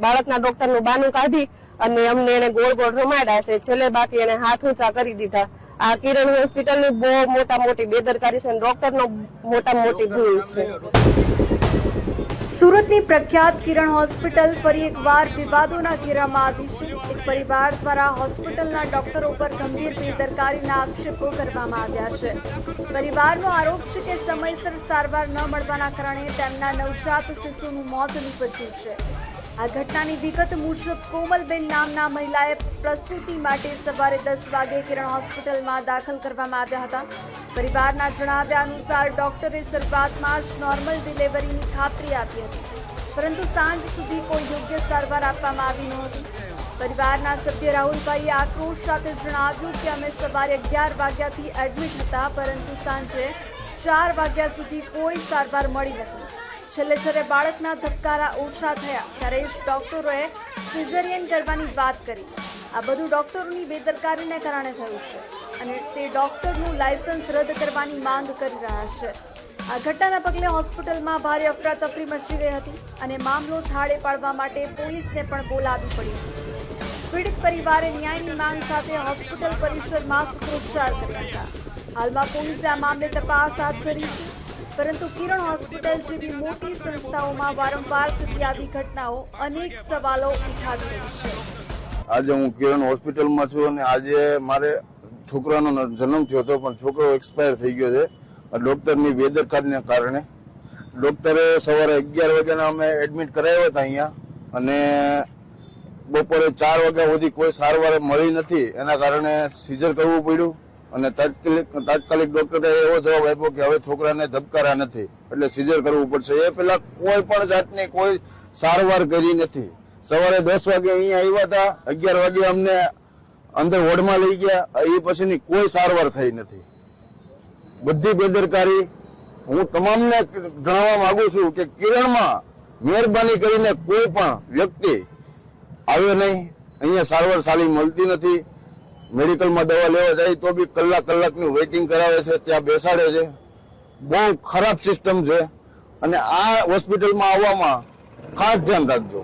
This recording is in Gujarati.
બાળકના ડોક્ટરનું બાનું કાઢી અને અમને એને ગોળ ગોળ રમાડ્યા છે. છેલ્લે બાકી એને હાથ ઊંચા કરી દીધા. આ કિરણ હોસ્પિટલની બહુ મોટી બેદરકારી છે અને ડોક્ટરનો મોટી ભૂલ છે. સુરતની પ્રખ્યાત કિરણ હોસ્પિટલ ફરી એકવાર વિવાદોના ઘેરામાં આવી છે. એક પરિવાર દ્વારા હોસ્પિટલના ડોક્ટરો પર ગંભીર બેદરકારીના આક્ષેપો કરવામાં આવ્યા છે. પરિવારનો આરોપ છે કે સમયસર સારવાર ન મળવાના કારણે તેમના નવજાત શિશુનું મોત નીપજ્યું છે. આ ઘટનાની વિગત મુજબ કોમલબેન નામના મહિલાએ પ્રસૂતિ માટે સવારે 10 વાગે કિરણ હોસ્પિટલમાં દાખલ કરવામાં આવ્યા હતા. પરિવારના જણાવ્યા અનુસાર ડોક્ટરે શરૂઆતમાં જ નોર્મલ ડિલિવરીની ખાતરી આપી હતી, પરંતુ સાંજ સુધી કોઈ યોગ્ય સારવાર આપવામાં આવી નહોતી. પરિવારના સભ્ય રાહુલભાઈએ આક્રોશ સાથે જણાવ્યું કે અમે સવારે 11 વાગ્યાથી એડમિટ હતા, પરંતુ સાંજે 4 વાગ્યા સુધી કોઈ સારવાર મળી નથી. છેલ્લે જ્યારે બાળકના ધબકારા ઓછા થયા ત્યારે જ ડોક્ટરોએ સિઝેરિયન કરવાની વાત કરી. આ બધું ડોક્ટરોની બેદરકારીને કારણે થયું છે અને તે ડોક્ટરનું લાયસન્સ રદ કરવાની માંગ કરી રહ્યા છે. આ ઘટનાના પગલે હોસ્પિટલમાં ભારે અફરાતફરી મચી ગઈ હતી અને મામલો થાળે પાડવા માટે પોલીસને પણ બોલાવવી પડી હતી. પીડિત પરિવારે ન્યાયની માંગ સાથે હોસ્પિટલ પરિસરમાં સૂત્રોચ્ચાર કર્યા હતા. હાલમાં પોલીસે આ મામલે તપાસ હાથ ધરી છે, પરંતુ કિરણ હોસ્પિટલ જેવી મોટી સંસ્થાઓમાં વારંવાર થતી આવી ઘટનાઓ અનેક સવાલો ઉઠાવી રહી છે. આજે હું કિરણ હોસ્પિટલમાં છું અને આજે મારે છોકરાનો જન્મ થયો હતો, પણ છોકરો એક્સપાયર થઈ ગયો છે ડોક્ટરની બેદરકારીને કારણે. ડોક્ટરે સવારે 11 વાગ્યાના અમે એડમિટ કરાવ્યા હતા અહીંયા, અને બપોરે 4 વાગ્યા સુધી કોઈ સારવાર મળી નથી. એના કારણે સિઝર કરવું પડ્યું અને તાત્કાલિક ડોક્ટરે એવો જવાબ આપ્યો કે હવે છોકરાને ધબકારા નથી, એટલે સિઝર કરવું પડશે. એ પહેલા કોઈ પણ જાતની કોઈ સારવાર કરી નથી. સવારે 10 વાગે અહીંયા આવ્યા હતા, 11 વાગે અમને અંદર વોર્ડમાં લઈ ગયા, એ પછીની કોઈ સારવાર થઈ નથી. બધી બેદરકારી. હું તમામને જણાવવા માંગુ છું કે કિરણમાં મહેરબાની કરીને કોઈ પણ વ્યક્તિ આવે નહીં. અહીંયા સારવાર સારી મળતી નથી. મેડિકલમાં દવા લેવા જાય તો બી કલાકની વેઇટિંગ કરાવે છે, ત્યાં બેસાડે છે. બહુ ખરાબ સિસ્ટમ છે અને આ હોસ્પિટલમાં આવવામાં ખાસ ધ્યાન રાખજો.